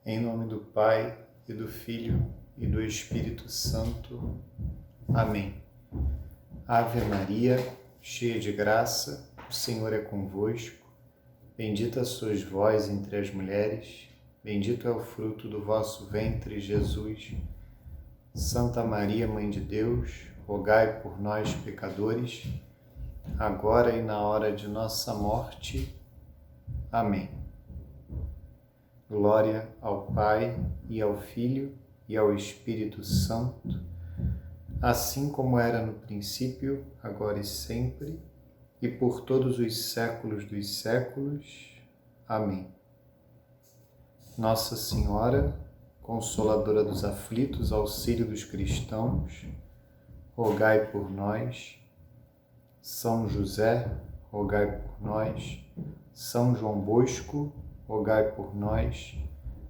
Em nome do Pai, e do Filho, e do Espírito Santo. Amém. Ave Maria, cheia de graça, o Senhor é convosco. Bendita sois vós entre as mulheres, bendito é o fruto do vosso ventre, Jesus. Santa Maria, Mãe de Deus, rogai por nós, pecadores, agora e na hora de nossa morte. Amém. Glória ao Pai, e ao Filho, e ao Espírito Santo, assim como era no princípio, agora e sempre, e por todos os séculos dos séculos. Amém. Nossa Senhora, Consoladora dos aflitos, auxílio dos cristãos, rogai por nós. São José, rogai por nós. São João Bosco, rogai por nós.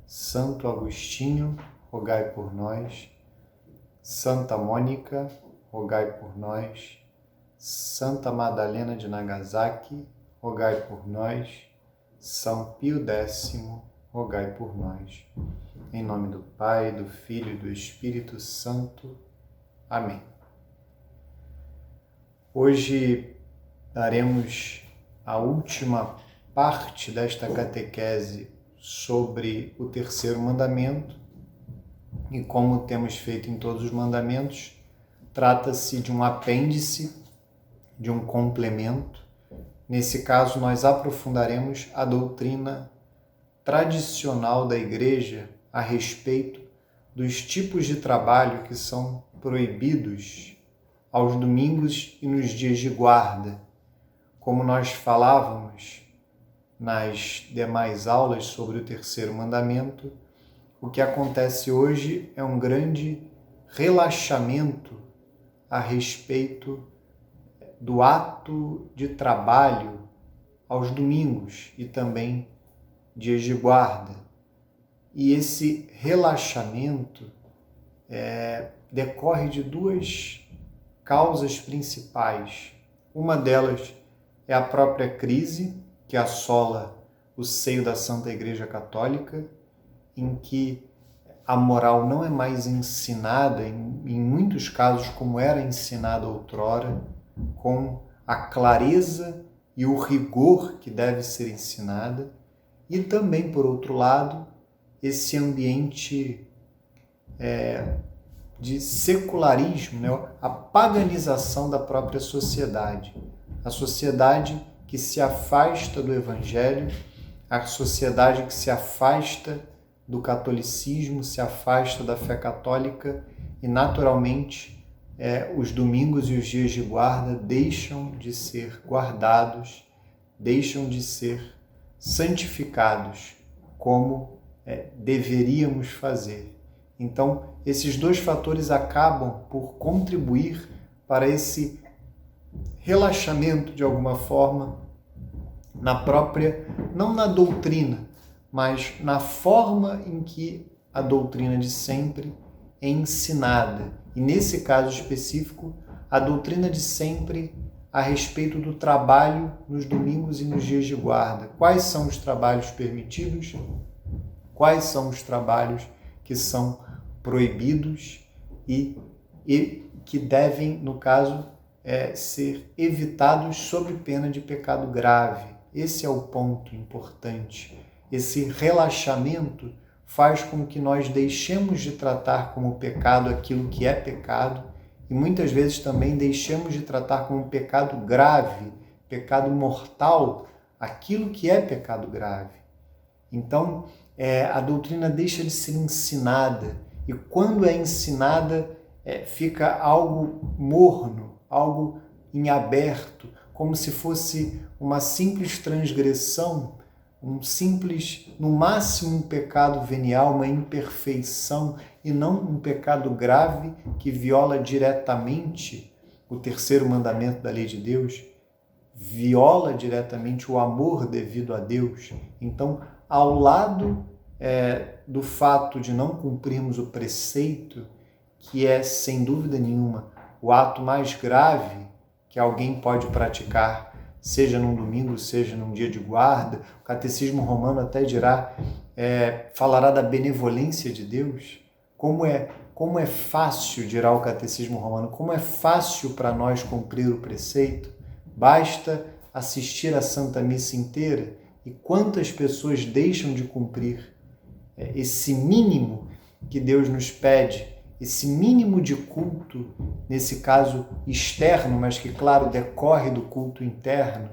Santo Agostinho, rogai por nós. Santa Mônica, rogai por nós. Santa Madalena de Nagasaki, rogai por nós. São Pio X, rogai por nós. Em nome do Pai, do Filho e do Espírito Santo. Amém. Hoje daremos a última parte desta catequese sobre o terceiro mandamento, e como temos feito em todos os mandamentos, trata-se de um apêndice, de um complemento. Nesse caso, nós aprofundaremos a doutrina tradicional da Igreja a respeito dos tipos de trabalho que são proibidos aos domingos e nos dias de guarda. Como nós falávamos nas demais aulas sobre o terceiro mandamento, o que acontece hoje é um grande relaxamento a respeito do ato de trabalho aos domingos e também dias de guarda. E esse relaxamento decorre de duas causas principais. Uma delas é a própria crise que assola o seio da Santa Igreja Católica, em que a moral não é mais ensinada, em muitos casos como era ensinada outrora, com a clareza e o rigor que deve ser ensinada, e também, por outro lado, esse ambiente de secularismo, né? A paganização da própria sociedade. A sociedade que se afasta do Evangelho, a sociedade que se afasta do catolicismo, se afasta da fé católica e, naturalmente, os domingos e os dias de guarda deixam de ser guardados, deixam de ser santificados como deveríamos fazer. Então, esses dois fatores acabam por contribuir para esse relaxamento, de alguma forma, na própria, não na doutrina, mas na forma em que a doutrina de sempre é ensinada. E nesse caso específico, a doutrina de sempre a respeito do trabalho nos domingos e nos dias de guarda. Quais são os trabalhos permitidos? Quais são os trabalhos que são proibidos e que devem, no caso, ser evitados sob pena de pecado grave? Esse é o ponto importante. Esse relaxamento faz com que nós deixemos de tratar como pecado aquilo que é pecado e muitas vezes também deixemos de tratar como pecado grave, pecado mortal, aquilo que é pecado grave. Então, a doutrina deixa de ser ensinada e quando é ensinada fica algo morno, algo em aberto, como se fosse uma simples transgressão, no máximo um pecado venial, uma imperfeição, e não um pecado grave que viola diretamente o terceiro mandamento da lei de Deus, viola diretamente o amor devido a Deus. Então, ao lado do fato de não cumprirmos o preceito, que é, sem dúvida nenhuma, o ato mais grave que alguém pode praticar seja num domingo, seja num dia de guarda. O Catecismo Romano até dirá, falará da benevolência de Deus. Como é fácil, dirá o Catecismo Romano, como é fácil para nós cumprir o preceito. Basta assistir à Santa Missa inteira. E quantas pessoas deixam de cumprir esse mínimo que Deus nos pede, esse mínimo de culto, nesse caso externo, mas que, claro, decorre do culto interno,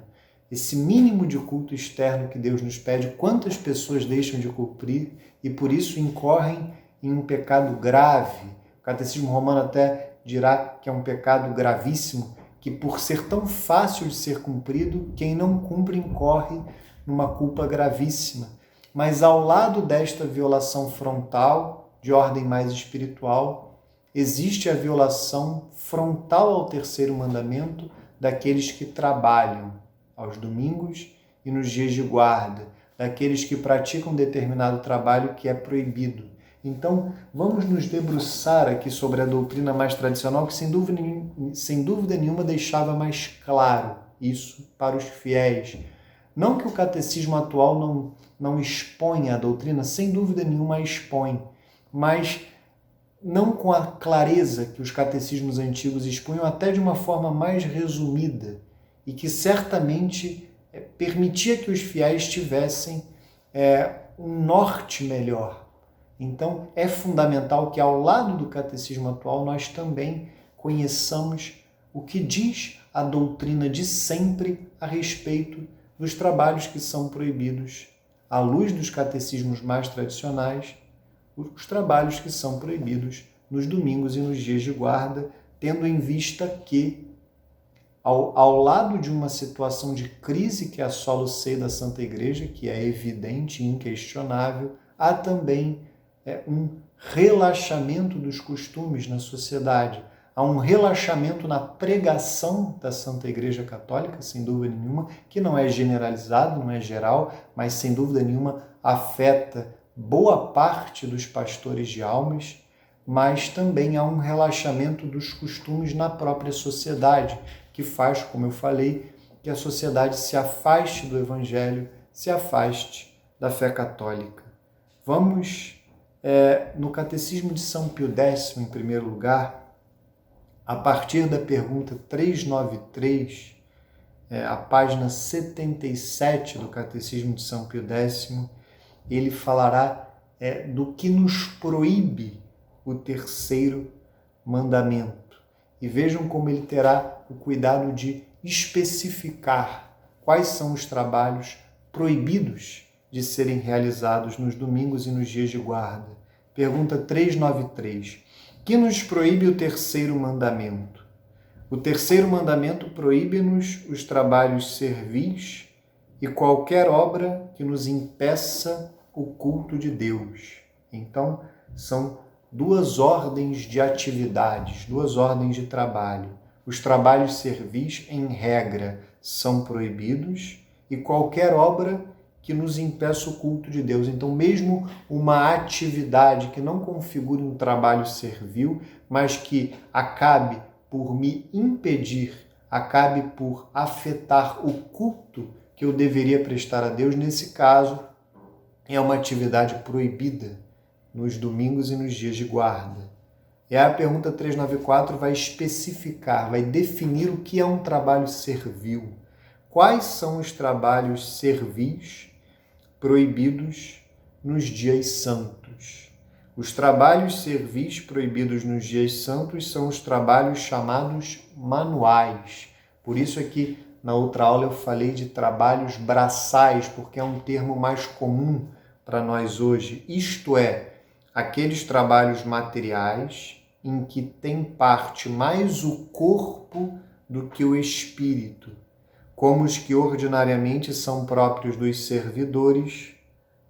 esse mínimo de culto externo que Deus nos pede, quantas pessoas deixam de cumprir e por isso incorrem em um pecado grave. O Catecismo Romano até dirá que é um pecado gravíssimo, que por ser tão fácil de ser cumprido, quem não cumpre incorre numa culpa gravíssima. Mas ao lado desta violação frontal, de ordem mais espiritual, existe a violação frontal ao terceiro mandamento daqueles que trabalham aos domingos e nos dias de guarda, daqueles que praticam determinado trabalho que é proibido. Então, vamos nos debruçar aqui sobre a doutrina mais tradicional, que sem dúvida nenhuma deixava mais claro isso para os fiéis. Não que o catecismo atual não exponha a doutrina, sem dúvida nenhuma a expõe, mas não com a clareza que os catecismos antigos expunham, até de uma forma mais resumida, e que certamente permitia que os fiéis tivessem um norte melhor. Então, é fundamental que, ao lado do catecismo atual, nós também conheçamos o que diz a doutrina de sempre a respeito dos trabalhos que são proibidos, à luz dos catecismos mais tradicionais, os trabalhos que são proibidos nos domingos e nos dias de guarda, tendo em vista que, ao lado de uma situação de crise que assola o seio da Santa Igreja, que é evidente e inquestionável, há também um relaxamento dos costumes na sociedade. Há um relaxamento na pregação da Santa Igreja Católica, sem dúvida nenhuma, que não é generalizado, não é geral, mas sem dúvida nenhuma afeta boa parte dos pastores de almas, mas também há um relaxamento dos costumes na própria sociedade, que faz, como eu falei, que a sociedade se afaste do Evangelho, se afaste da fé católica. Vamos, no Catecismo de São Pio X, em primeiro lugar, a partir da pergunta 393, a página 77 do Catecismo de São Pio X, ele falará do que nos proíbe o terceiro mandamento. E vejam como ele terá o cuidado de especificar quais são os trabalhos proibidos de serem realizados nos domingos e nos dias de guarda. Pergunta 393. Que nos proíbe o terceiro mandamento? O terceiro mandamento proíbe-nos os trabalhos servis e qualquer obra que nos impeça o culto de Deus. Então, são duas ordens de atividades, duas ordens de trabalho. Os trabalhos servis, em regra, são proibidos e qualquer obra que nos impeça o culto de Deus. Então, mesmo uma atividade que não configure um trabalho servil, mas que acabe por me impedir, acabe por afetar o culto que eu deveria prestar a Deus, nesse caso, é uma atividade proibida nos domingos e nos dias de guarda. E a pergunta 394 vai especificar, vai definir o que é um trabalho servil. Quais são os trabalhos servis proibidos nos dias santos? Os trabalhos servis proibidos nos dias santos são os trabalhos chamados manuais. Por isso aqui, na outra aula, eu falei de trabalhos braçais, porque é um termo mais comum para nós hoje. Isto é, aqueles trabalhos materiais em que tem parte mais o corpo do que o espírito, como os que ordinariamente são próprios dos servidores,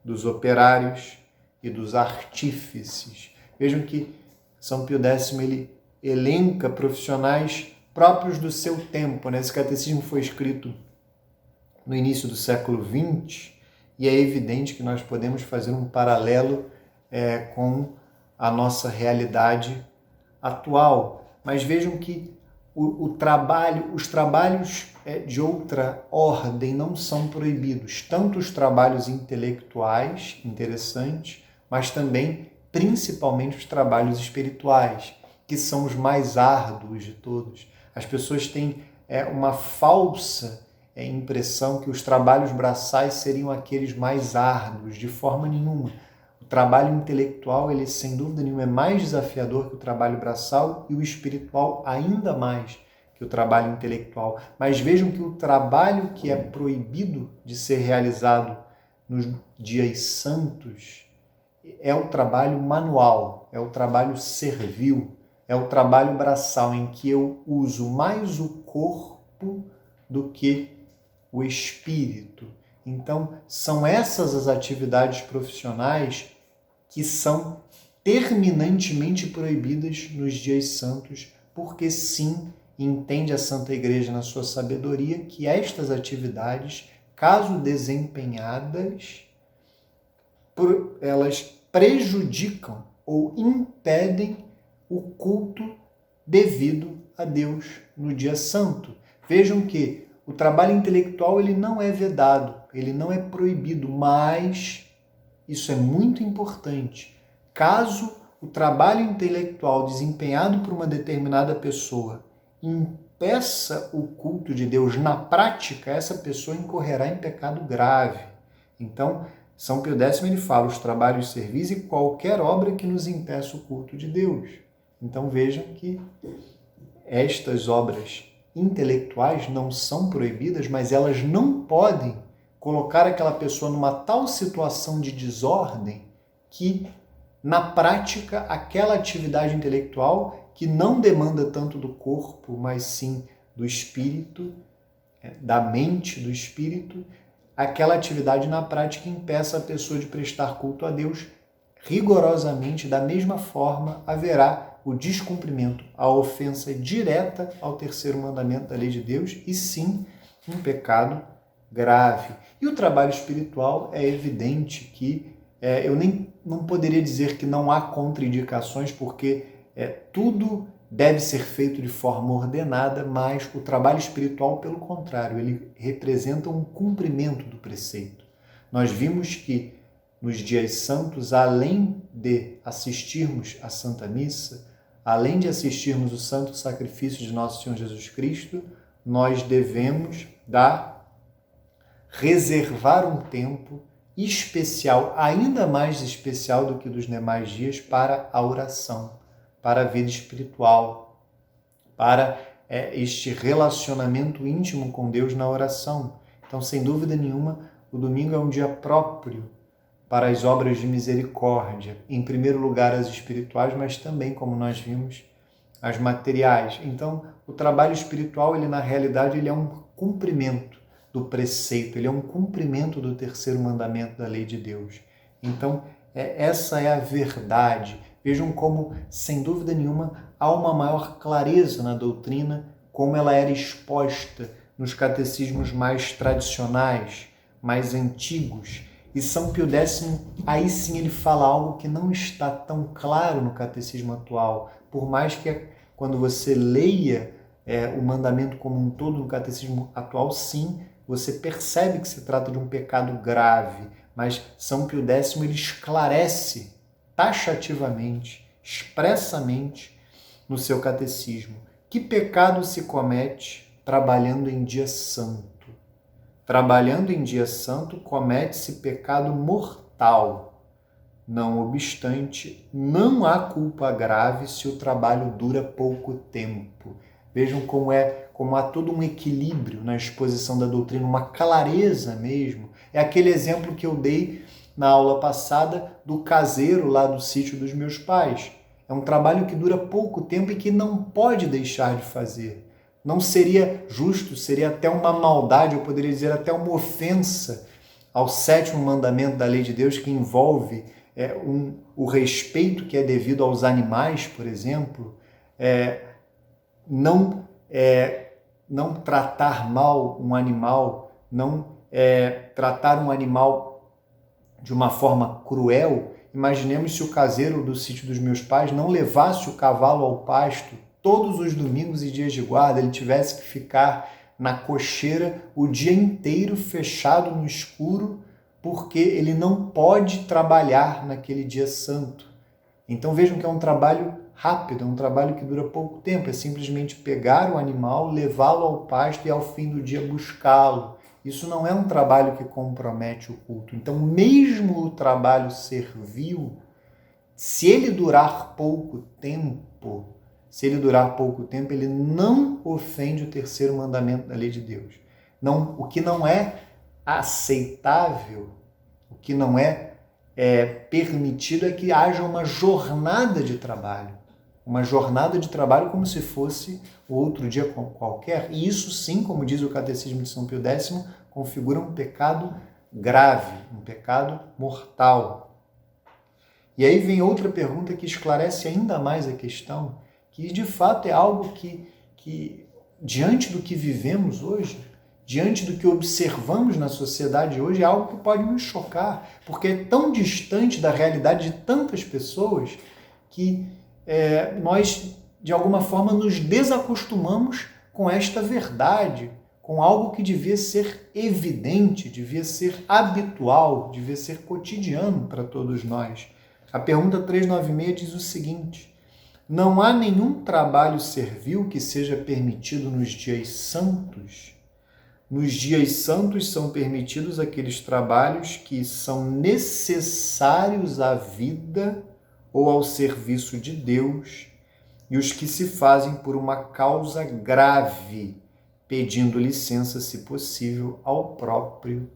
dos operários e dos artífices. Vejam que São Pio X ele elenca profissionais próprios do seu tempo. Esse catecismo foi escrito no início do século XX e é evidente que nós podemos fazer um paralelo com a nossa realidade atual. Mas vejam que os trabalhos de outra ordem não são proibidos, tanto os trabalhos intelectuais, interessantes, mas também, principalmente, os trabalhos espirituais, que são os mais árduos de todos. As pessoas têm uma falsa impressão que os trabalhos braçais seriam aqueles mais árduos, de forma nenhuma. O trabalho intelectual, ele sem dúvida nenhuma é mais desafiador que o trabalho braçal e o espiritual ainda mais que o trabalho intelectual. Mas vejam que o trabalho que é proibido de ser realizado nos dias santos é o trabalho manual, é o trabalho servil, é o trabalho braçal em que eu uso mais o corpo do que o espírito. Então, são essas as atividades profissionais que são terminantemente proibidas nos dias santos, porque sim, entende a Santa Igreja na sua sabedoria que estas atividades, caso desempenhadas, elas prejudicam ou impedem o culto devido a Deus no dia santo. Vejam que o trabalho intelectual ele não é vedado, ele não é proibido, mas isso é muito importante. Caso o trabalho intelectual desempenhado por uma determinada pessoa impeça o culto de Deus na prática, essa pessoa incorrerá em pecado grave. Então, São Pio X ele fala os trabalhos servis e qualquer obra que nos impeça o culto de Deus. Então vejam que estas obras intelectuais não são proibidas, mas elas não podem colocar aquela pessoa numa tal situação de desordem que, na prática, aquela atividade intelectual que não demanda tanto do corpo, mas sim do espírito, da mente, do espírito, aquela atividade na prática impeça a pessoa de prestar culto a Deus rigorosamente. Da mesma forma, haverá o descumprimento, a ofensa direta ao terceiro mandamento da lei de Deus e sim um pecado grave. E o trabalho espiritual é evidente que eu não poderia dizer que não há contraindicações, porque tudo deve ser feito de forma ordenada, mas o trabalho espiritual, pelo contrário, ele representa um cumprimento do preceito. Nós vimos que nos dias santos, além de assistirmos à Santa Missa, além de assistirmos o santo sacrifício de nosso Senhor Jesus Cristo, nós devemos reservar um tempo especial, ainda mais especial do que dos demais dias, para a oração, para a vida espiritual, para este relacionamento íntimo com Deus na oração. Então, sem dúvida nenhuma, o domingo é um dia próprio para as obras de misericórdia, em primeiro lugar as espirituais, mas também, como nós vimos, as materiais. Então, o trabalho espiritual, ele na realidade, ele é um cumprimento do preceito, ele é um cumprimento do terceiro mandamento da lei de Deus. Então, essa é a verdade. Vejam como, sem dúvida nenhuma, há uma maior clareza na doutrina, como ela era exposta nos catecismos mais tradicionais, mais antigos. E São Pio X, aí sim ele fala algo que não está tão claro no catecismo atual, por mais que quando você leia o mandamento como um todo no catecismo atual, sim, você percebe que se trata de um pecado grave, mas São Pio X ele esclarece taxativamente, expressamente no seu catecismo que pecado se comete trabalhando em dia santo. Trabalhando em dia santo, comete-se pecado mortal. Não obstante, não há culpa grave se o trabalho dura pouco tempo. Vejam como há todo um equilíbrio na exposição da doutrina, uma clareza mesmo. É aquele exemplo que eu dei na aula passada do caseiro lá do sítio dos meus pais. É um trabalho que dura pouco tempo e que não pode deixar de fazer. Não seria justo, seria até uma maldade, eu poderia dizer até uma ofensa ao sétimo mandamento da lei de Deus, que envolve o respeito que é devido aos animais, por exemplo, não tratar mal um animal, não tratar um animal de uma forma cruel. Imaginemos se o caseiro do sítio dos meus pais não levasse o cavalo ao pasto todos os domingos e dias de guarda ele tivesse que ficar na cocheira o dia inteiro fechado no escuro, porque ele não pode trabalhar naquele dia santo. Então vejam que é um trabalho rápido, é um trabalho que dura pouco tempo, é simplesmente pegar o animal, levá-lo ao pasto e ao fim do dia buscá-lo. Isso não é um trabalho que compromete o culto. Então, mesmo o trabalho servil, se ele durar pouco tempo, ele não ofende o terceiro mandamento da lei de Deus. Não, o que não é aceitável, o que não é permitido é que haja uma jornada de trabalho. Uma jornada de trabalho como se fosse outro dia qualquer. E isso sim, como diz o Catecismo de São Pio X, configura um pecado grave, um pecado mortal. E aí vem outra pergunta que esclarece ainda mais a questão, que de fato é algo que diante do que vivemos hoje, diante do que observamos na sociedade hoje, é algo que pode nos chocar, porque é tão distante da realidade de tantas pessoas que nós, de alguma forma, nos desacostumamos com esta verdade, com algo que devia ser evidente, devia ser habitual, devia ser cotidiano para todos nós. A pergunta 396 diz o seguinte: não há nenhum trabalho servil que seja permitido nos dias santos? Nos dias santos são permitidos aqueles trabalhos que são necessários à vida ou ao serviço de Deus, e os que se fazem por uma causa grave, pedindo licença, se possível, ao próprio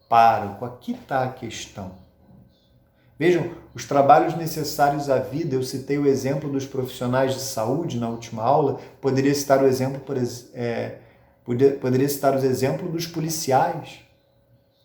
pároco. Aqui está a questão. Vejam, os trabalhos necessários à vida, eu citei o exemplo dos profissionais de saúde na última aula, poderia citar o exemplo, poderia citar os exemplos dos policiais.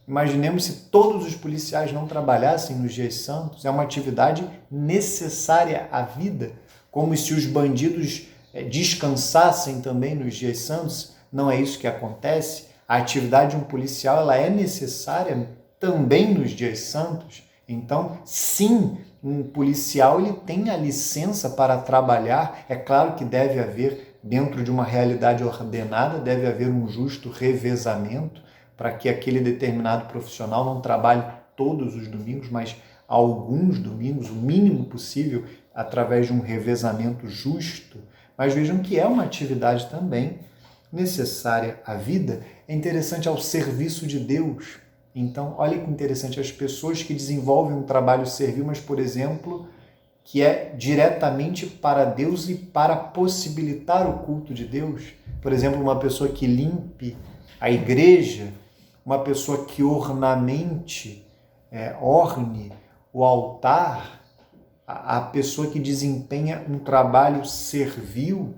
Imaginemos se todos os policiais não trabalhassem nos dias santos, é uma atividade necessária à vida, como se os bandidos descansassem também nos dias santos. Não é isso que acontece. A atividade de um policial ela é necessária também nos dias santos. Então, sim, um policial ele tem a licença para trabalhar. É claro que deve haver, dentro de uma realidade ordenada, deve haver um justo revezamento, para que aquele determinado profissional não trabalhe todos os domingos, mas alguns domingos, o mínimo possível, através de um revezamento justo. Mas vejam que é uma atividade também necessária à vida, é interessante ao serviço de Deus. Então, olha que interessante, as pessoas que desenvolvem um trabalho servil, mas, por exemplo, que é diretamente para Deus e para possibilitar o culto de Deus. Por exemplo, uma pessoa que limpe a igreja, uma pessoa que orne o altar, a pessoa que desempenha um trabalho servil,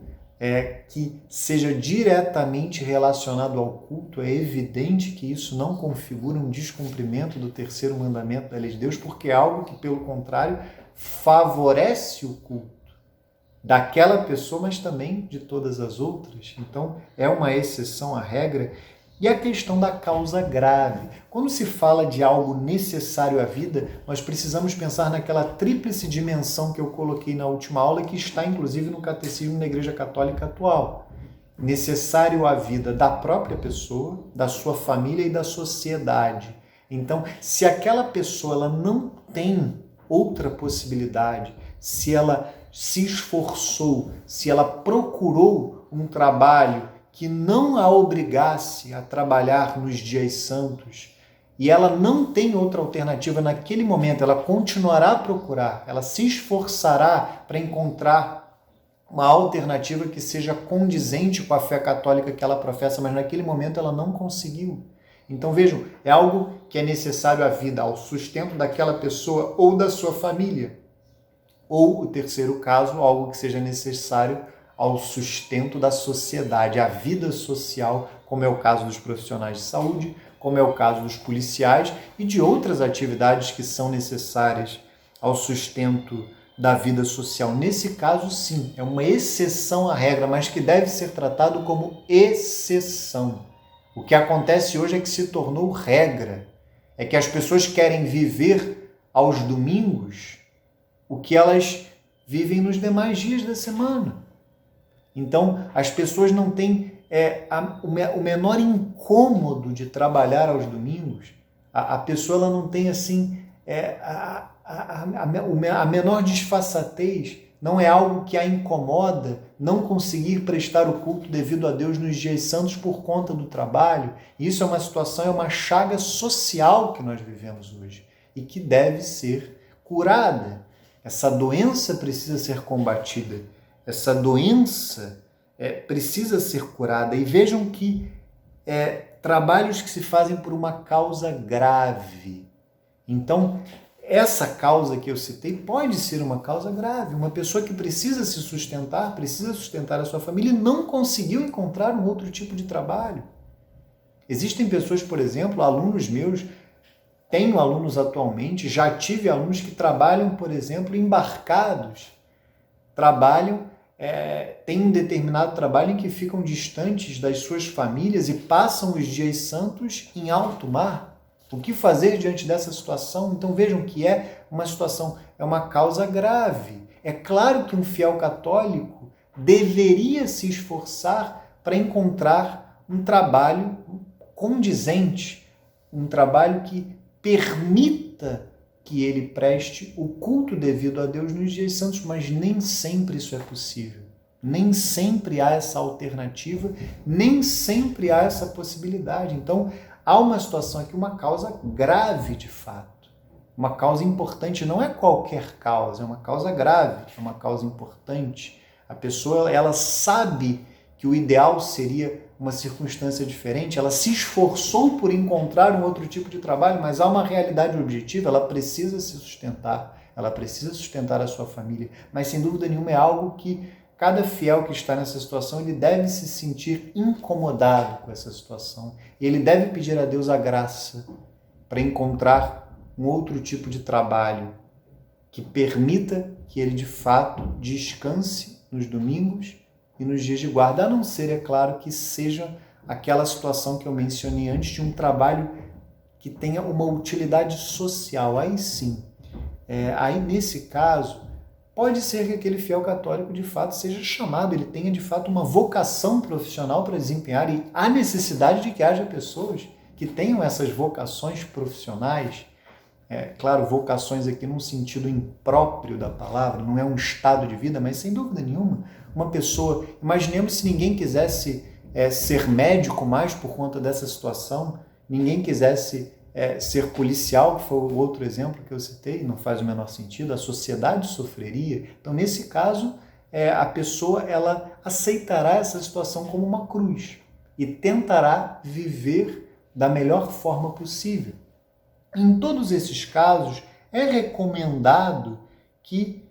que seja diretamente relacionado ao culto, é evidente que isso não configura um descumprimento do terceiro mandamento da lei de Deus, porque é algo que, pelo contrário, favorece o culto daquela pessoa, mas também de todas as outras. Então, é uma exceção à regra. E a questão da causa grave. Quando se fala de algo necessário à vida, nós precisamos pensar naquela tríplice dimensão que eu coloquei na última aula, que está inclusive no Catecismo da Igreja Católica atual. Necessário à vida da própria pessoa, da sua família e da sociedade. Então, se aquela pessoa ela não tem outra possibilidade, se ela se esforçou, se ela procurou um trabalho que não a obrigasse a trabalhar nos dias santos, e ela não tem outra alternativa naquele momento, ela continuará a procurar, ela se esforçará para encontrar uma alternativa que seja condizente com a fé católica que ela professa, mas naquele momento ela não conseguiu. Então vejam, é algo que é necessário à vida, ao sustento daquela pessoa ou da sua família. Ou, o terceiro caso, algo que seja necessário ao sustento da sociedade, à vida social, como é o caso dos profissionais de saúde, como é o caso dos policiais e de outras atividades que são necessárias ao sustento da vida social. Nesse caso, sim, é uma exceção à regra, mas que deve ser tratado como exceção. O que acontece hoje é que se tornou regra, é que as pessoas querem viver aos domingos o que elas vivem nos demais dias da semana. Então, as pessoas não têm o menor incômodo de trabalhar aos domingos. A pessoa ela não tem assim a menor disfarçatez. Não é algo que a incomoda não conseguir prestar o culto devido a Deus nos dias santos por conta do trabalho. Isso é uma situação, é uma chaga social que nós vivemos hoje e que deve ser curada. Essa doença precisa ser combatida. Essa doença precisa ser curada. E vejam que trabalhos que se fazem por uma causa grave. Então, essa causa que eu citei pode ser uma causa grave. Uma pessoa que precisa se sustentar, precisa sustentar a sua família e não conseguiu encontrar um outro tipo de trabalho. Existem pessoas, por exemplo, alunos meus, tenho alunos atualmente, já tive alunos que trabalham, por exemplo, embarcados, têm um determinado trabalho em que ficam distantes das suas famílias e passam os dias santos em alto mar. O que fazer diante dessa situação? Então vejam que é uma situação, é uma causa grave. É claro que um fiel católico deveria se esforçar para encontrar um trabalho condizente, um trabalho que permita que ele preste o culto devido a Deus nos dias santos, mas nem sempre isso é possível. Nem sempre há essa alternativa, nem sempre há essa possibilidade. Então, há uma situação aqui, uma causa grave de fato. Uma causa importante, não é qualquer causa, é uma causa grave, é uma causa importante. A pessoa, ela sabe que o ideal seria uma circunstância diferente, ela se esforçou por encontrar um outro tipo de trabalho, mas há uma realidade objetiva, ela precisa se sustentar, ela precisa sustentar a sua família, mas sem dúvida nenhuma é algo que cada fiel que está nessa situação, ele deve se sentir incomodado com essa situação. E ele deve pedir a Deus a graça para encontrar um outro tipo de trabalho que permita que ele, de fato, descanse nos domingos e nos dias de guarda. A não ser, é claro, que seja aquela situação que eu mencionei antes de um trabalho que tenha uma utilidade social. Aí sim. Aí, nesse caso, pode ser que aquele fiel católico, de fato, seja chamado, ele tenha, de fato, uma vocação profissional para desempenhar, e há necessidade de que haja pessoas que tenham essas vocações profissionais, claro, vocações aqui num sentido impróprio da palavra, não é um estado de vida, mas sem dúvida nenhuma, uma pessoa, imaginemos se ninguém quisesse ser médico mais por conta dessa situação, ninguém quisesse ser policial, que foi o outro exemplo que eu citei, não faz o menor sentido, a sociedade sofreria. Então, nesse caso, a pessoa ela aceitará essa situação como uma cruz e tentará viver da melhor forma possível. Em todos esses casos, é recomendado que,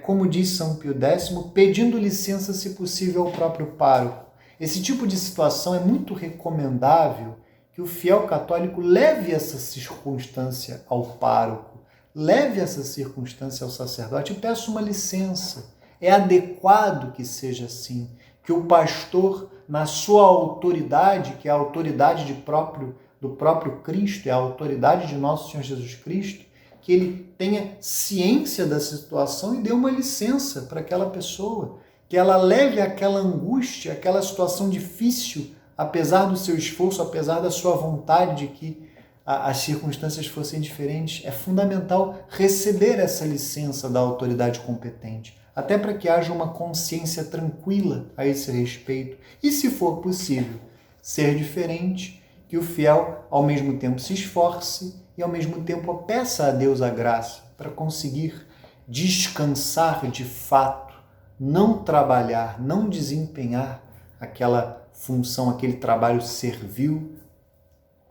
como diz São Pio X, pedindo licença, se possível, ao próprio pároco. Esse tipo de situação é muito recomendável que o fiel católico leve essa circunstância ao pároco, leve essa circunstância ao sacerdote e peça uma licença. É adequado que seja assim, que o pastor, na sua autoridade, que é a autoridade do próprio Cristo, é a autoridade de nosso Senhor Jesus Cristo, que ele tenha ciência da situação e dê uma licença para aquela pessoa, que ela leve aquela angústia, aquela situação difícil, apesar do seu esforço, apesar da sua vontade de que as circunstâncias fossem diferentes. É fundamental receber essa licença da autoridade competente, até para que haja uma consciência tranquila a esse respeito. E, se for possível, ser diferente, que o fiel, ao mesmo tempo, se esforce e, ao mesmo tempo, peça a Deus a graça para conseguir descansar de fato, não trabalhar, não desempenhar aquela função, aquele trabalho servil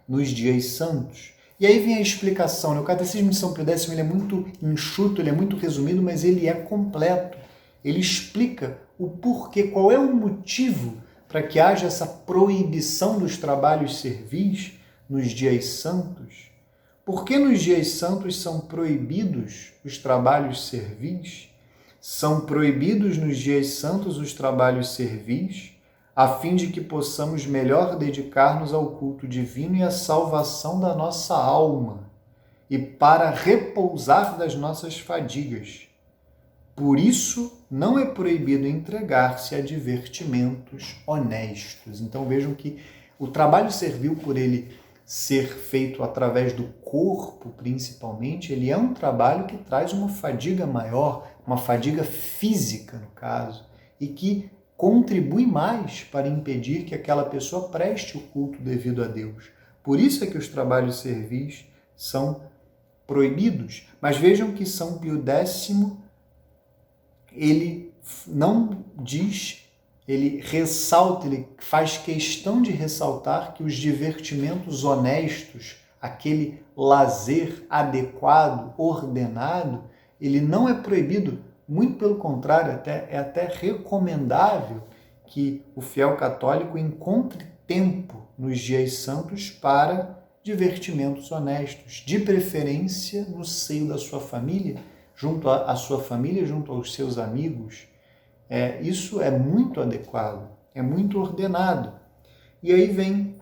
nos dias santos. E aí vem a explicação. O Catecismo de São Pio X ele é muito enxuto, ele é muito resumido, mas ele é completo. Ele explica o porquê, qual é o motivo para que haja essa proibição dos trabalhos servis nos dias santos. Por que nos dias santos são proibidos os trabalhos servis? São proibidos nos dias santos os trabalhos servis, a fim de que possamos melhor dedicar-nos ao culto divino e à salvação da nossa alma, e para repousar das nossas fadigas. Por isso, não é proibido entregar-se a divertimentos honestos. Então vejam que o trabalho servil, por ele ser feito através do corpo, principalmente, ele é um trabalho que traz uma fadiga maior, uma fadiga física, no caso, e que contribui mais para impedir que aquela pessoa preste o culto devido a Deus. Por isso é que os trabalhos servis são proibidos. Mas vejam que São Pio X, ele não diz, ele ressalta, ele faz questão de ressaltar que os divertimentos honestos, aquele lazer adequado, ordenado, ele não é proibido, muito pelo contrário, é até recomendável que o fiel católico encontre tempo nos dias santos para divertimentos honestos, de preferência no seio da sua família, junto à sua família, junto aos seus amigos. Isso é muito adequado, é muito ordenado. E aí vem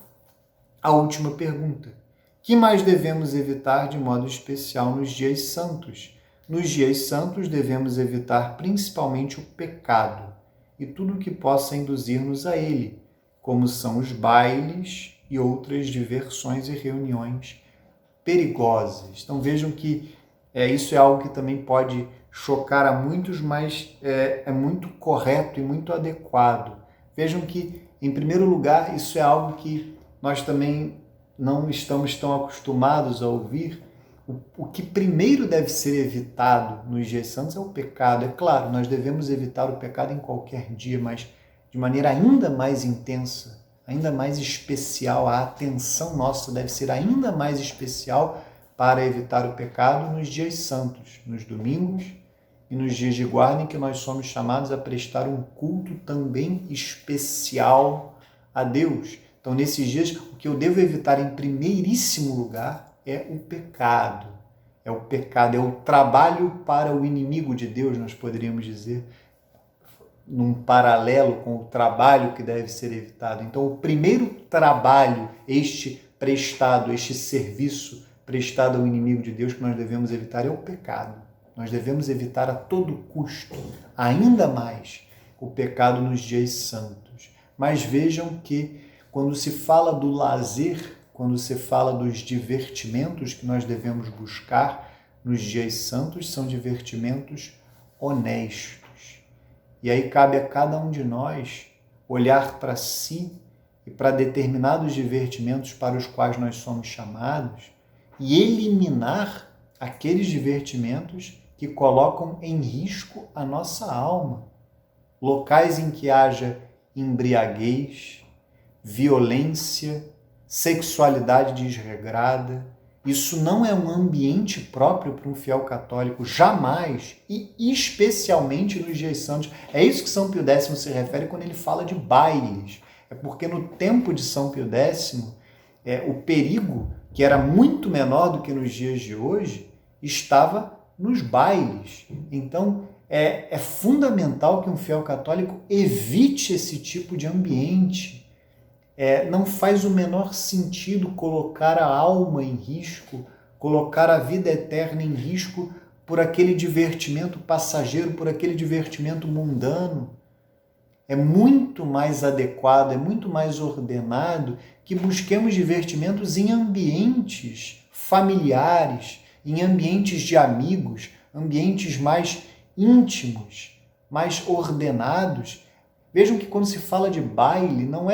a última pergunta. Que mais devemos evitar de modo especial nos dias santos? Nos dias santos devemos evitar principalmente o pecado e tudo o que possa induzir-nos a ele, como são os bailes e outras diversões e reuniões perigosas. Então vejam que isso é algo que também pode chocar a muitos, mas é muito correto e muito adequado. Vejam que, em primeiro lugar, isso é algo que nós também não estamos tão acostumados a ouvir. O que primeiro deve ser evitado nos dias santos é o pecado. É claro, nós devemos evitar o pecado em qualquer dia, mas de maneira ainda mais intensa, ainda mais especial. A atenção nossa deve ser ainda mais especial para evitar o pecado nos dias santos, nos domingos e nos dias de guarda, em que nós somos chamados a prestar um culto também especial a Deus. Então, nesses dias, o que eu devo evitar em primeiríssimo lugar é o pecado. É o pecado, é o trabalho para o inimigo de Deus, nós poderíamos dizer, num paralelo com o trabalho que deve ser evitado. Então, o primeiro trabalho, este serviço prestado ao inimigo de Deus que nós devemos evitar é o pecado. Nós devemos evitar a todo custo, ainda mais, o pecado nos dias santos. Mas vejam que quando se fala do lazer, quando se fala dos divertimentos que nós devemos buscar nos dias santos, são divertimentos honestos. E aí cabe a cada um de nós olhar para si e para determinados divertimentos para os quais nós somos chamados e eliminar aqueles divertimentos que colocam em risco a nossa alma. Locais em que haja embriaguez, violência, sexualidade desregrada. Isso não é um ambiente próprio para um fiel católico, jamais, e especialmente nos dias santos. É isso que São Pio X se refere quando ele fala de bailes. É porque no tempo de São Pio X, o perigo, que era muito menor do que nos dias de hoje, estava nos bailes. Então, é fundamental que um fiel católico evite esse tipo de ambiente. Não faz o menor sentido colocar a alma em risco, colocar a vida eterna em risco por aquele divertimento passageiro, por aquele divertimento mundano. É muito mais adequado, é muito mais ordenado que busquemos divertimentos em ambientes familiares, em ambientes de amigos, ambientes mais íntimos, mais ordenados. Vejam que quando se fala de baile, não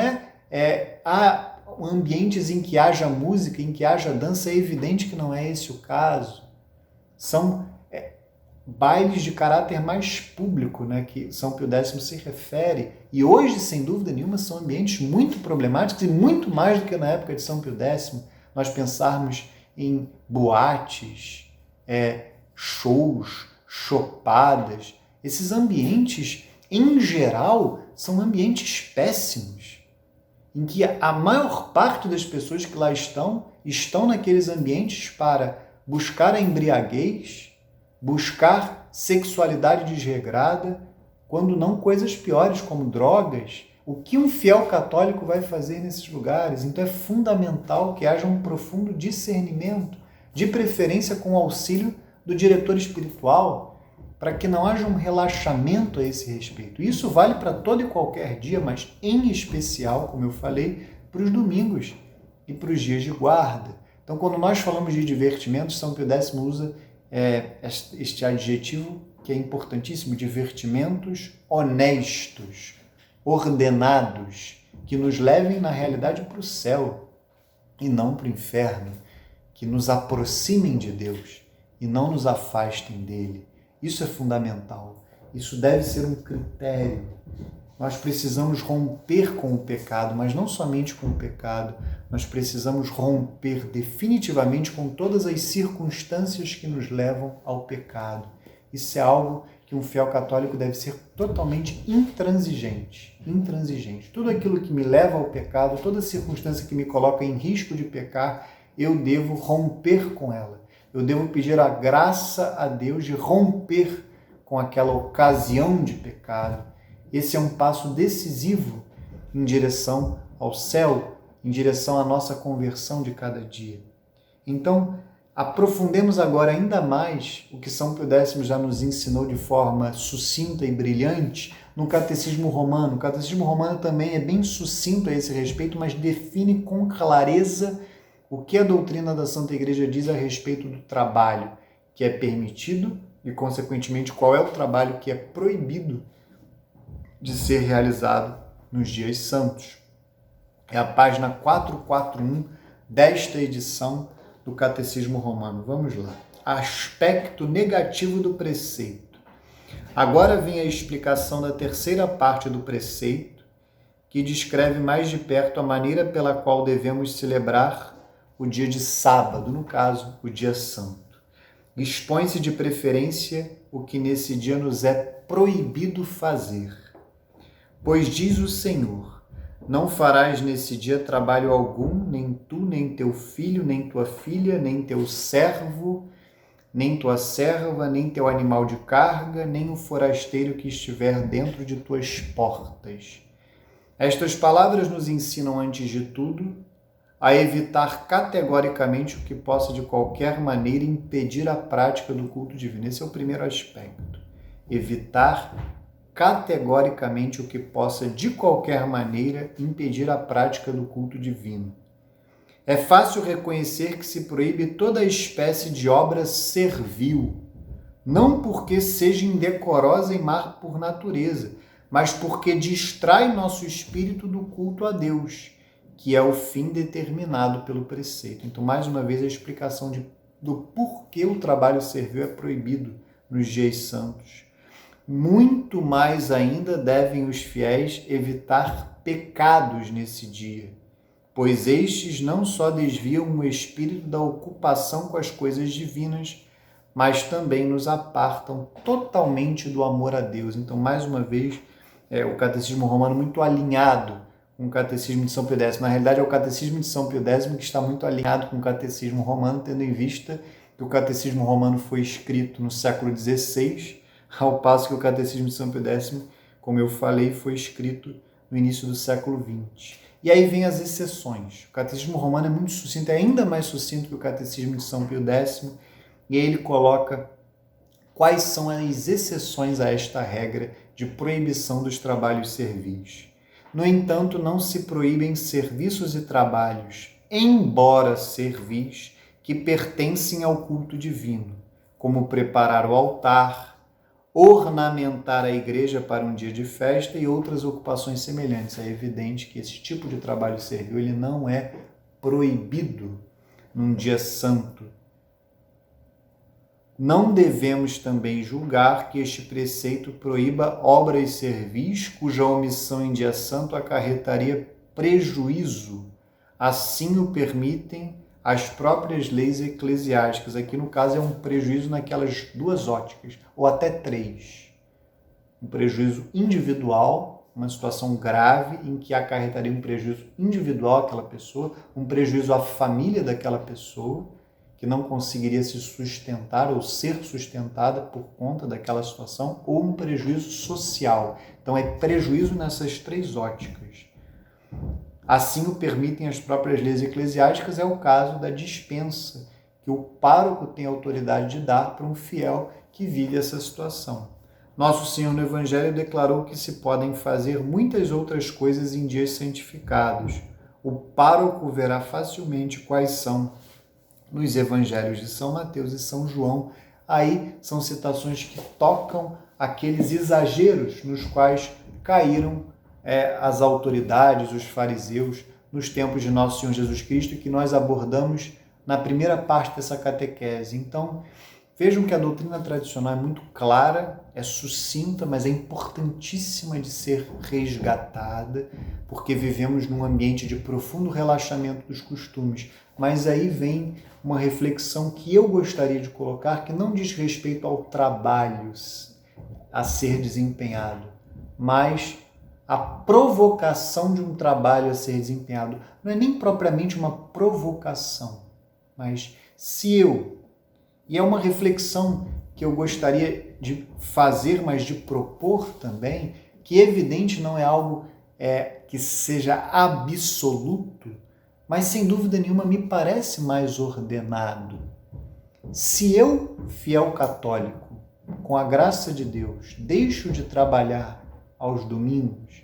há ambientes em que haja música, em que haja dança, é evidente que não é esse o caso. São bailes de caráter mais público, né, que São Pio X se refere. E hoje, sem dúvida nenhuma, são ambientes muito problemáticos e muito mais do que na época de São Pio X. Nós pensarmos em boates, shows, chopadas. Esses ambientes, em geral, são ambientes péssimos, em que a maior parte das pessoas que lá estão naqueles ambientes para buscar a embriaguez, buscar sexualidade desregrada, quando não coisas piores como drogas. O que um fiel católico vai fazer nesses lugares? Então é fundamental que haja um profundo discernimento, de preferência com o auxílio do diretor espiritual, para que não haja um relaxamento a esse respeito. Isso vale para todo e qualquer dia, mas em especial, como eu falei, para os domingos e para os dias de guarda. Então, quando nós falamos de divertimentos, São Pio X usa este adjetivo que é importantíssimo: divertimentos honestos, ordenados, que nos levem, na realidade, para o céu e não para o inferno, que nos aproximem de Deus e não nos afastem dele. Isso é fundamental. Isso deve ser um critério. Nós precisamos romper com o pecado, mas não somente com o pecado, nós precisamos romper definitivamente com todas as circunstâncias que nos levam ao pecado. Isso é algo que um fiel católico deve ser totalmente intransigente. Intransigente. Tudo aquilo que me leva ao pecado, toda circunstância que me coloca em risco de pecar, eu devo romper com ela. Eu devo pedir a graça a Deus de romper com aquela ocasião de pecado. Esse é um passo decisivo em direção ao céu, em direção à nossa conversão de cada dia. Então, aprofundemos agora ainda mais o que São Pio X já nos ensinou de forma sucinta e brilhante no Catecismo Romano. O Catecismo Romano também é bem sucinto a esse respeito, mas define com clareza o que a doutrina da Santa Igreja diz a respeito do trabalho que é permitido e, consequentemente, qual é o trabalho que é proibido de ser realizado nos dias santos. É a página 441 desta edição do Catecismo Romano. Vamos lá. Aspecto negativo do preceito. Agora vem a explicação da terceira parte do preceito, que descreve mais de perto a maneira pela qual devemos celebrar o dia de sábado, no caso, o dia santo. Expõe-se de preferência o que nesse dia nos é proibido fazer. Pois diz o Senhor: não farás nesse dia trabalho algum, nem tu, nem teu filho, nem tua filha, nem teu servo, nem tua serva, nem teu animal de carga, nem o forasteiro que estiver dentro de tuas portas. Estas palavras nos ensinam, antes de tudo, a evitar categoricamente o que possa de qualquer maneira impedir a prática do culto divino. Esse é o primeiro aspecto. Evitar categoricamente o que possa de qualquer maneira impedir a prática do culto divino. É fácil reconhecer que se proíbe toda espécie de obra servil, não porque seja indecorosa e má por natureza, mas porque distrai nosso espírito do culto a Deus, que é o fim determinado pelo preceito. Então, mais uma vez, a explicação do porquê o trabalho servil é proibido nos dias santos. Muito mais ainda devem os fiéis evitar pecados nesse dia, pois estes não só desviam o espírito da ocupação com as coisas divinas, mas também nos apartam totalmente do amor a Deus. Então, mais uma vez, o Catecismo Romano muito alinhado com o Catecismo de São Pio X. Na realidade, é o Catecismo de São Pio X que está muito alinhado com o Catecismo Romano, tendo em vista que o Catecismo Romano foi escrito no século XVI, ao passo que o Catecismo de São Pio X, como eu falei, foi escrito no início do século XX. E aí vem as exceções. O Catecismo Romano é muito sucinto, é ainda mais sucinto que o Catecismo de São Pio X, e aí ele coloca quais são as exceções a esta regra de proibição dos trabalhos servis. No entanto, não se proíbem serviços e trabalhos, embora servis, que pertencem ao culto divino, como preparar o altar, ornamentar a igreja para um dia de festa e outras ocupações semelhantes. É evidente que esse tipo de trabalho servil ele não é proibido num dia santo. Não devemos também julgar que este preceito proíba obras servis cuja omissão em dia santo acarretaria prejuízo. Assim o permitem as próprias leis eclesiásticas. Aqui, no caso, é um prejuízo naquelas duas óticas, ou até três. Um prejuízo individual, uma situação grave em que acarretaria um prejuízo individual àquela pessoa, um prejuízo à família daquela pessoa, que não conseguiria se sustentar ou ser sustentada por conta daquela situação, ou um prejuízo social. Então, é prejuízo nessas três óticas. Assim o permitem as próprias leis eclesiásticas, é o caso da dispensa, que o pároco tem autoridade de dar para um fiel que vive essa situação. Nosso Senhor no Evangelho declarou que se podem fazer muitas outras coisas em dias santificados. O pároco verá facilmente quais são nos Evangelhos de São Mateus e São João. Aí são citações que tocam aqueles exageros nos quais caíram as autoridades, os fariseus, nos tempos de Nosso Senhor Jesus Cristo, que nós abordamos na primeira parte dessa catequese. Então, vejam que a doutrina tradicional é muito clara, é sucinta, mas é importantíssima de ser resgatada, porque vivemos num ambiente de profundo relaxamento dos costumes. Mas aí vem uma reflexão que eu gostaria de colocar, que não diz respeito ao trabalho a ser desempenhado, mas a provocação de um trabalho a ser desempenhado. Não é nem propriamente uma provocação, mas se eu... E é uma reflexão que eu gostaria de fazer, mas de propor também, que evidente não é algo que seja absoluto, mas sem dúvida nenhuma me parece mais ordenado. Se eu, fiel católico, com a graça de Deus, deixo de trabalhar aos domingos,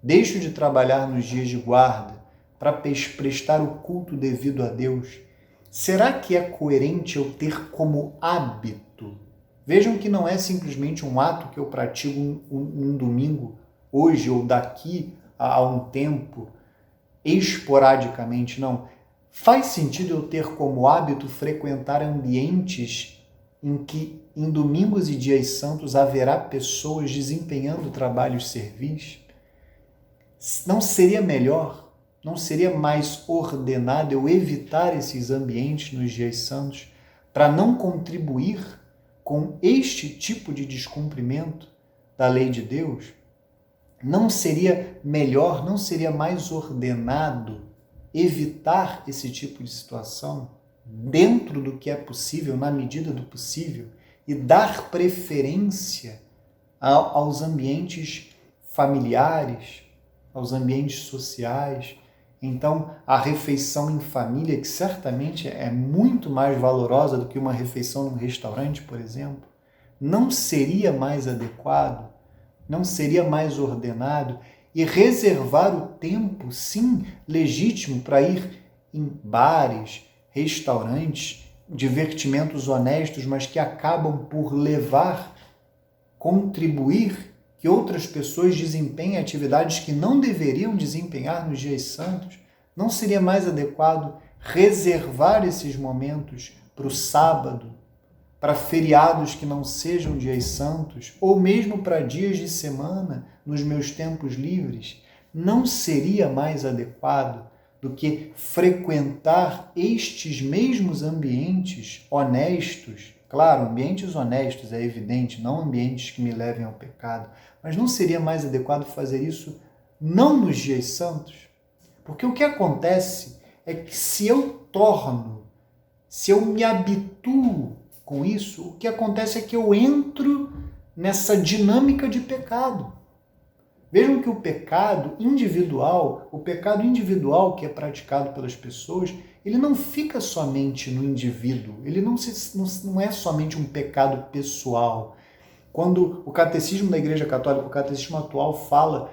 deixo de trabalhar nos dias de guarda para prestar o culto devido a Deus, será que é coerente eu ter como hábito? Vejam que não é simplesmente um ato que eu pratico um domingo, hoje ou daqui a um tempo, esporadicamente, não. Faz sentido eu ter como hábito frequentar ambientes em que em domingos e dias santos haverá pessoas desempenhando trabalhos servis? Não seria melhor, não seria mais ordenado eu evitar esses ambientes nos dias santos para não contribuir com este tipo de descumprimento da lei de Deus? Não seria melhor, não seria mais ordenado evitar esse tipo de situação dentro do que é possível, na medida do possível, e dar preferência aos ambientes familiares, aos ambientes sociais? Então, a refeição em família, que certamente é muito mais valorosa do que uma refeição num restaurante, por exemplo, não seria mais adequado, não seria mais ordenado e reservar o tempo, sim, legítimo para ir em bares, restaurantes, divertimentos honestos, mas que acabam por contribuir que outras pessoas desempenhem atividades que não deveriam desempenhar nos dias santos? Não seria mais adequado reservar esses momentos para o sábado, para feriados que não sejam dias santos, ou mesmo para dias de semana, nos meus tempos livres? Não seria mais adequado do que frequentar estes mesmos ambientes honestos? Claro, ambientes honestos, é evidente, não ambientes que me levem ao pecado, mas não seria mais adequado fazer isso não nos dias santos? Porque o que acontece é que se eu me habituo com isso, o que acontece é que eu entro nessa dinâmica de pecado. Vejam que o pecado individual que é praticado pelas pessoas, ele não fica somente no indivíduo, ele não é somente um pecado pessoal. Quando o catecismo da Igreja Católica, o catecismo atual, fala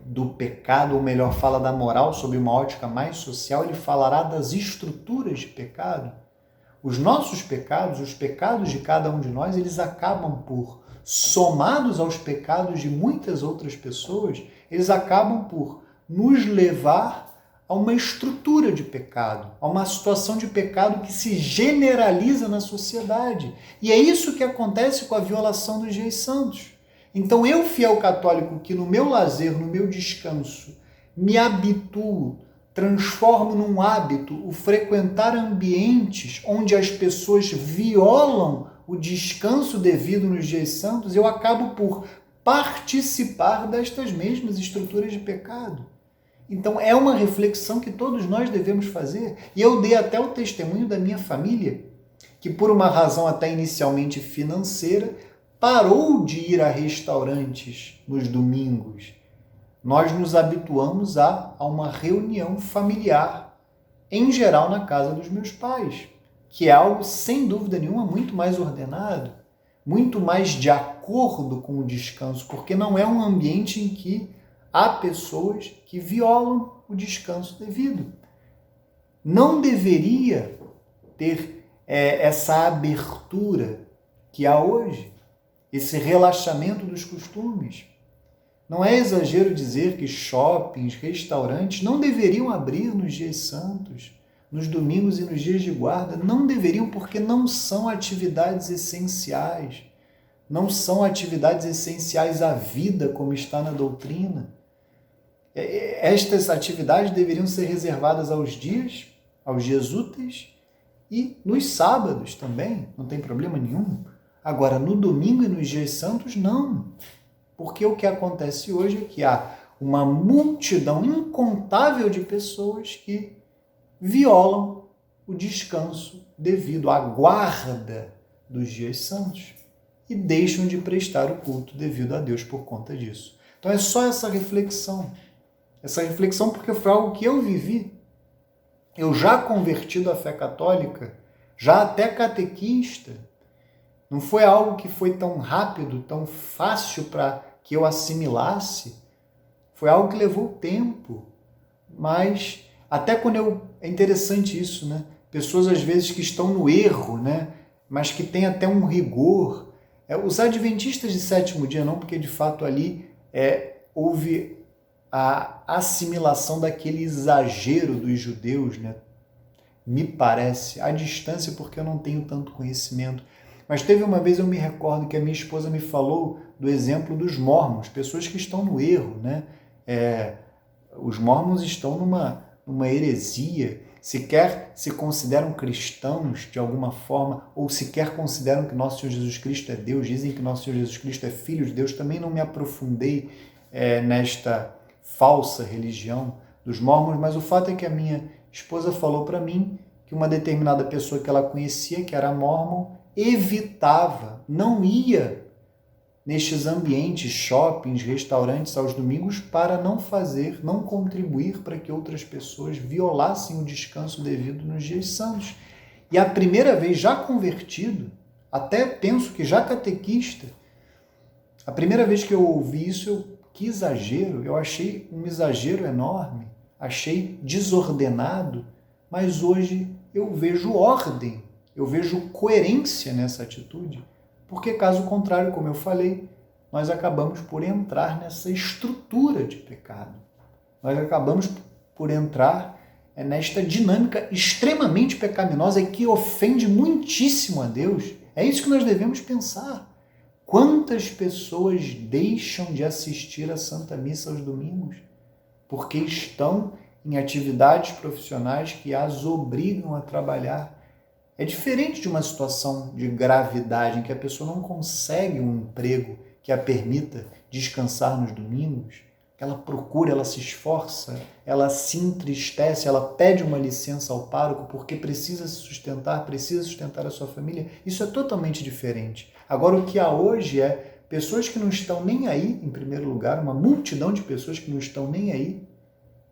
do pecado, ou melhor, fala da moral sob uma ótica mais social, ele falará das estruturas de pecado. Os nossos pecados, os pecados de cada um de nós, eles acabam por, somados aos pecados de muitas outras pessoas, eles acabam por nos levar a uma estrutura de pecado, a uma situação de pecado que se generaliza na sociedade. E é isso que acontece com a violação dos dias santos. Então eu, fiel católico, que no meu lazer, no meu descanso, me habituo, transformo num hábito o frequentar ambientes onde as pessoas violam o descanso devido nos dias santos, eu acabo por participar destas mesmas estruturas de pecado. Então é uma reflexão que todos nós devemos fazer. E eu dei até o testemunho da minha família, que por uma razão até inicialmente financeira, parou de ir a restaurantes nos domingos. Nós nos habituamos a uma reunião familiar, em geral na casa dos meus pais, que é algo, sem dúvida nenhuma, muito mais ordenado. muito mais de acordo com o descanso, porque não é um ambiente em que há pessoas que violam o descanso devido. Não deveria ter essa abertura que há hoje, esse relaxamento dos costumes. Não é exagero dizer que shoppings, restaurantes não deveriam abrir nos dias santos, nos domingos e nos dias de guarda. Não deveriam, porque não são atividades essenciais. Não são atividades essenciais à vida, como está na doutrina. Estas atividades deveriam ser reservadas aos dias úteis e nos sábados também, não tem problema nenhum. Agora, no domingo e nos dias santos, não. Porque o que acontece hoje é que há uma multidão incontável de pessoas que violam o descanso devido à guarda dos dias santos e deixam de prestar o culto devido a Deus por conta disso. Então é só essa reflexão. Essa reflexão porque foi algo que eu vivi. Eu já convertido à fé católica, já até catequista, não foi algo que foi tão rápido, tão fácil para que eu assimilasse. Foi algo que levou tempo. Mas até quando é interessante isso, né? Pessoas às vezes que estão no erro, né? Mas que têm até um rigor. Os adventistas de sétimo dia não, porque de fato ali houve a assimilação daquele exagero dos judeus, né? Me parece, à distância, porque eu não tenho tanto conhecimento. Mas teve uma vez, eu me recordo que a minha esposa me falou do exemplo dos mórmons, pessoas que estão no erro, né? Os mórmons estão numa heresia, sequer se consideram cristãos de alguma forma, ou sequer consideram que nosso Senhor Jesus Cristo é Deus, dizem que nosso Senhor Jesus Cristo é Filho de Deus. Também não me aprofundei nesta falsa religião dos mórmons, mas o fato é que a minha esposa falou para mim que uma determinada pessoa que ela conhecia, que era mórmon, evitava, não ia nestes ambientes, shoppings, restaurantes aos domingos para não contribuir para que outras pessoas violassem o descanso devido nos dias santos. E a primeira vez, já convertido, até penso que já catequista, a primeira vez que eu ouvi isso, que exagero, eu achei um exagero enorme, achei desordenado, mas hoje eu vejo ordem, eu vejo coerência nessa atitude, porque caso contrário, como eu falei, nós acabamos por entrar nessa estrutura de pecado. Nós acabamos por entrar nesta dinâmica extremamente pecaminosa e que ofende muitíssimo a Deus. É isso que nós devemos pensar. Quantas pessoas deixam de assistir à Santa Missa aos domingos porque estão em atividades profissionais que as obrigam a trabalhar? É diferente de uma situação de gravidade em que a pessoa não consegue um emprego que a permita descansar nos domingos. Ela procura, ela se esforça, ela se entristece, ela pede uma licença ao pároco porque precisa se sustentar, precisa sustentar a sua família. Isso é totalmente diferente. Agora, o que há hoje é pessoas que não estão nem aí, em primeiro lugar, uma multidão de pessoas que não estão nem aí,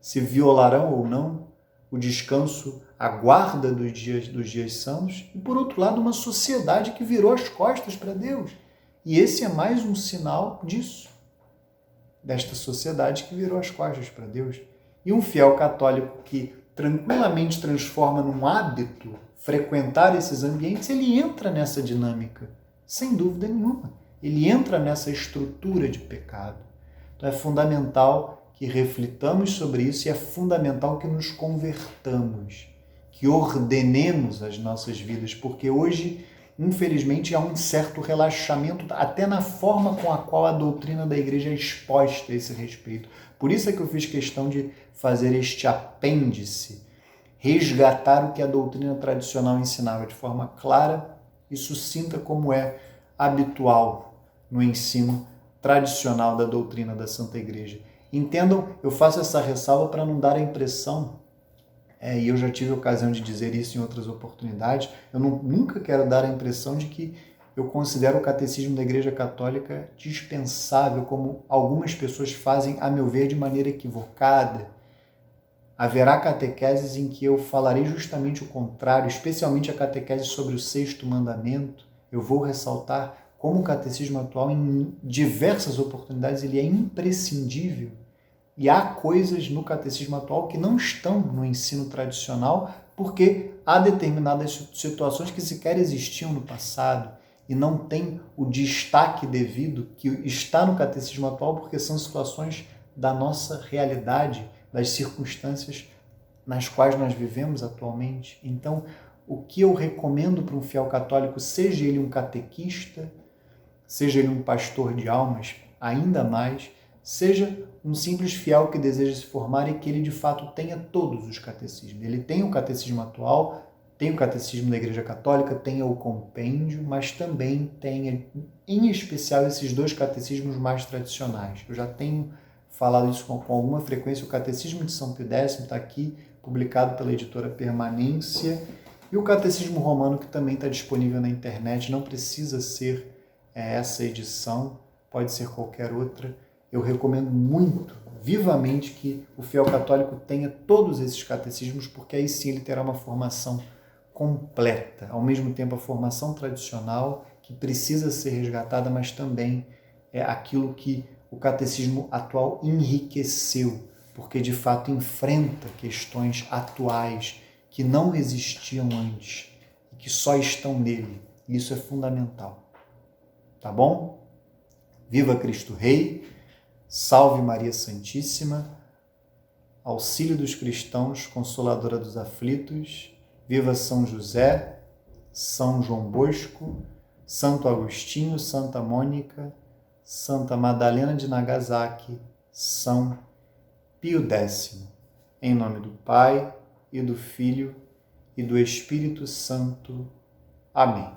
se violarão ou não o descanso, a guarda dos dias santos, e por outro lado, uma sociedade que virou as costas para Deus. E esse é mais um sinal disso, desta sociedade que virou as costas para Deus. E um fiel católico que tranquilamente transforma num hábito frequentar esses ambientes, ele entra nessa dinâmica, sem dúvida nenhuma. Ele entra nessa estrutura de pecado. Então é fundamental que reflitamos sobre isso e é fundamental que nos convertamos, que ordenemos as nossas vidas, porque hoje, infelizmente, há um certo relaxamento até na forma com a qual a doutrina da igreja é exposta a esse respeito. Por isso é que eu fiz questão de fazer este apêndice, resgatar o que a doutrina tradicional ensinava de forma clara e sucinta, como é habitual no ensino tradicional da doutrina da Santa Igreja. Entendam, eu faço essa ressalva para não dar a impressão, e eu já tive a ocasião de dizer isso em outras oportunidades, eu nunca quero dar a impressão de que eu considero o catecismo da Igreja Católica dispensável, como algumas pessoas fazem, a meu ver, de maneira equivocada. Haverá catequeses em que eu falarei justamente o contrário, especialmente a catequese sobre o sexto mandamento. Eu vou ressaltar como o catecismo atual, em diversas oportunidades, ele é imprescindível. E há coisas no catecismo atual que não estão no ensino tradicional, porque há determinadas situações que sequer existiam no passado e não tem o destaque devido que está no catecismo atual, porque são situações da nossa realidade, das circunstâncias nas quais nós vivemos atualmente. Então, o que eu recomendo para um fiel católico, seja ele um catequista, seja ele um pastor de almas, ainda mais, seja um simples fiel que deseja se formar e que ele de fato tenha todos os catecismos. Ele tem o catecismo atual, tem o catecismo da Igreja Católica, tem o compêndio, mas também tem, em especial, esses 2 catecismos mais tradicionais. Eu já tenho falado isso com alguma frequência. O Catecismo de São Pio X está aqui, publicado pela editora Permanência, e o Catecismo Romano, que também está disponível na internet, não precisa ser essa edição, pode ser qualquer outra. Eu recomendo muito, vivamente, que o fiel católico tenha todos esses catecismos, porque aí sim ele terá uma formação completa. Ao mesmo tempo, a formação tradicional, que precisa ser resgatada, mas também é aquilo que o catecismo atual enriqueceu, porque de fato enfrenta questões atuais que não existiam antes e que só estão nele. Isso é fundamental. Tá bom? Viva Cristo Rei, salve Maria Santíssima, auxílio dos cristãos, consoladora dos aflitos, viva São José, São João Bosco, Santo Agostinho, Santa Mônica, Santa Madalena de Nagasaki, São Pio X. Em nome do Pai, e do Filho, e do Espírito Santo. Amém.